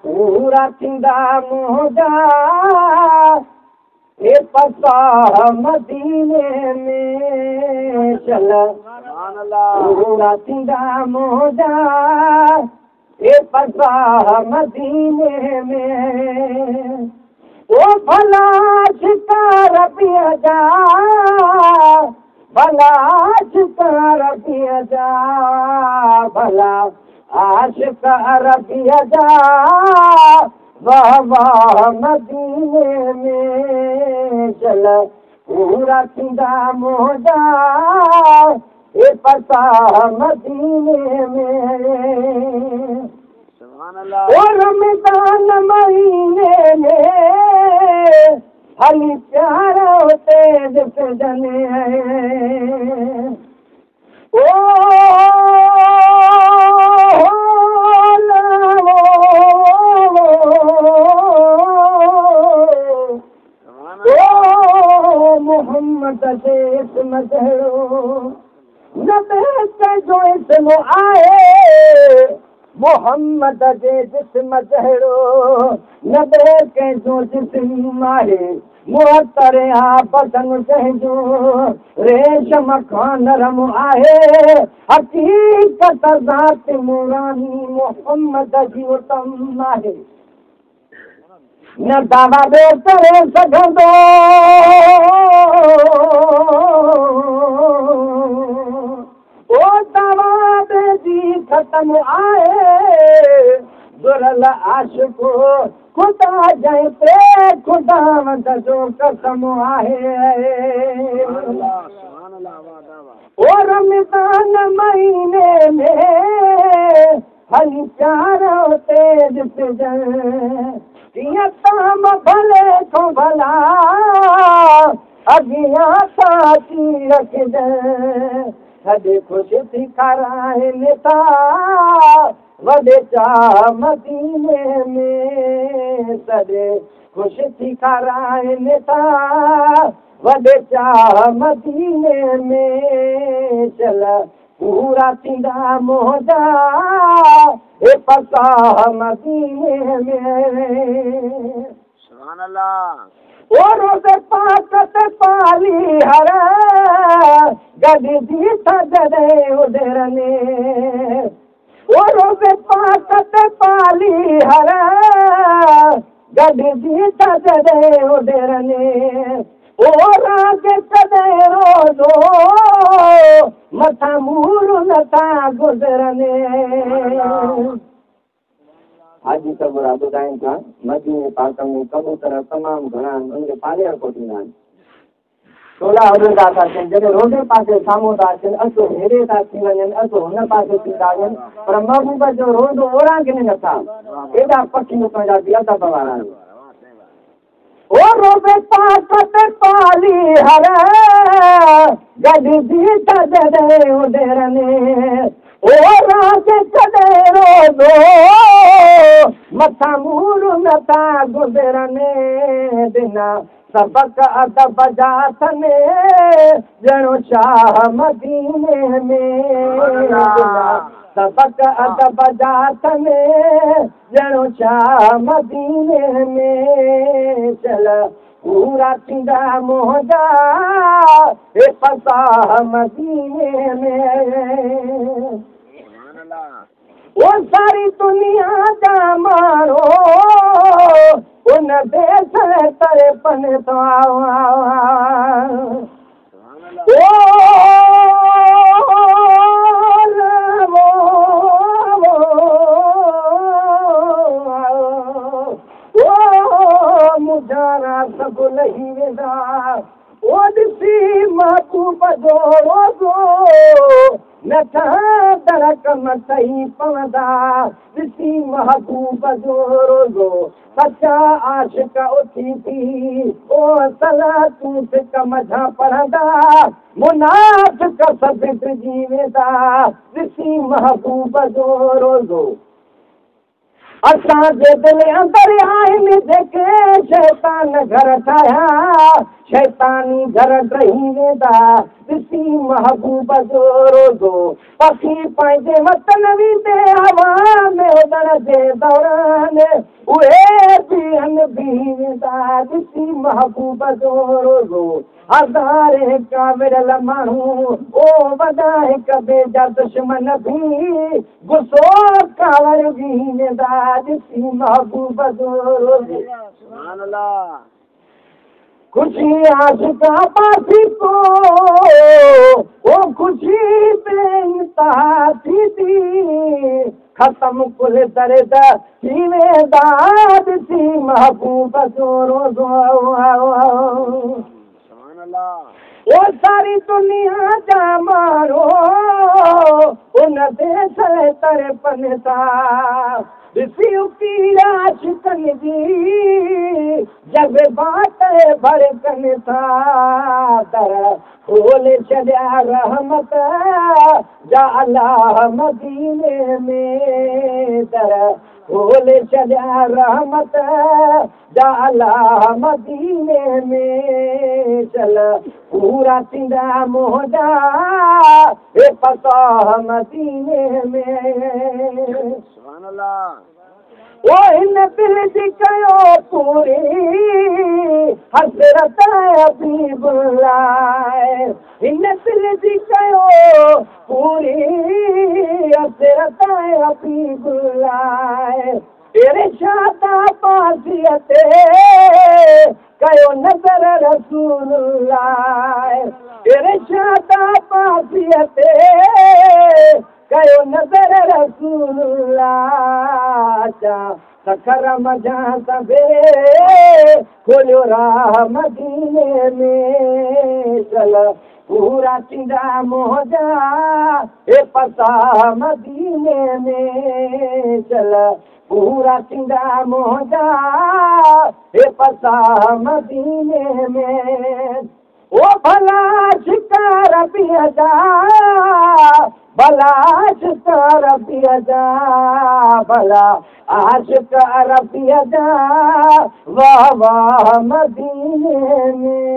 पूरा थींदा मुंहिंजा हे पसा मदीने में चल पूरा थींदा मुंहिंजा हे पसा मदीने में ओ भला शिकार पिया जा भला शिकार पिया जा भला आशिक अरबिया जा वाह वाह मदीने में चल पूरा थींदा मुंहिंजा हे पसा मदीने में ओ रमज़ान महीने में हली प्यारो तेज सजने ओ मोहम्मद जे इस्म जहिड़ो न कंहिंजो इस्म आहे मोहम्मद जे जिस्म जहिड़ो न कंहिंजो जिस्म आहे मुअत्तर बदन जंहिंजो रेशम खां नरम आहे हक़ीक़त ज़ात नूरानी मोहम्मद जी उत्तम आहे न दावा ॿियो करे सघंदो ओ दावा जी ख़तम आहे दुरल आशिक़ो खुदा जंहिं ते खुदावंद जो कसम आहे ओ रमज़ान महीने में हली प्यारो तेज सिजन कीअं ताम भले को भला अॻियां साची रखजनि सॼे ख़ुशि थी खाराइनि था वॾे चाह मदीने में सॼे ख़ुशि थी खाराइनि था वॾे चाह मदीने में चल पूरा थींदा मुंहिंजा हे पसा मदीने में ओ रोज़े पाक ते पाली हर गॾिजी सजदे उॾरने ओ रोज़े पाक ते पाली हर गॾिजी सजदे उॾरने ओ राग कॾहिं रोज़ो मथां मूर नथा गुज़रने हाजी सबुरा ॿुधाइनि था मदीने पाक में कबूतर तमामु घणा आहिनि उनखे पालिया कोठींदा आहिनि थोरा उॾंदा था थियनि जॾहिं रोज़े पासे साम्हूं था अचनि अचो हेॾे था थी वञनि अचो हुन पासे थी था वञनि पर महबूब जो रोज़ो ओरांगनि नथा एॾा पखी पंहिंजा बि अदब वारा आहिनि ओ रोज़े पाक ते पाली हर गॾिजी सजदे उॾरने ओ राग कॾहिं रोज़ो मथां मूर नथा गुज़रने बिना सबक अदब जा अथनि ॼणो शाह मदीने में बिना सबक अदब जा अथनि ॼणो शाह मदीने में चल पूरा थींदा मुंहिंजा हे पसा मदीने में वो सारी दुनिया जा माण्हू उन देश तरे पन तो मुझारा सब लही वेंदा ओ ॾिसी महबूब जो रोज़ो नथा दरक मथई पवंदा ॾिसी महबूब जो रोज़ो सचा आशिक उथी थी ओ सलातूं सिक मझा पढ़ंदा मुनाफ़िक सभु जी वेंदा ॾिसी महबूब जो रोज़ो असांजे दिलि अंदरि आहिनि जेके शैतान घर ठाहिया शैतानी घर रही वेंदा ॾिसी महबूब जो रोज़ो पखी पंहिंजे वतनवी ते हवा में उॾण जे दौरान उहे बि बीह वेंदा ॾिसी महबूब जो रोज़ो हज़ारे का विरल माण्हू ओ वॾा हिक ॿिए जा दुश्मन बि गुसो कावड़ बीह वेंदा ॾिसी महबूब जो रोज़ो खुशी आशिका पासी को वो खुशी बेइंतहा थी खत्म कुल दर्द थी वेंदा ॾिसी महबूब जो रोज़ो ओ सारी दुनिया जा माण्हू उन देश तरफ़नि था ॾिसी उकी आशिकनि जी जज़्बात भड़कनि था दर खोले छॾिया रहमत जा अलाह मदीने में दर खोले छॾिया रहमत जा अलाह मदीने में चल पूरा थींदा मोहजा हे पता मदीने में ओ हिन दिल जी कयो पूरी हज़रत हबीब लाइ हिन दिल जी कयो पूरी हज़रत हबीब लाइ तेरे शादा पासीअ ते कयो नज़र रसूल लाइ तेरे शादा पासीअ ते कयो नज़र रसूल सखर मजा सवेरे खोलियो राह मदीने में चल पूरा थींदा मोहजा हे पता मदीने में चल पूरा थींदा मोहजा हे पता मदीने में ओ भला शिकार पिया जा भला शिकार पिया जा भला आशिक पिया जा वाह वाह मदीने में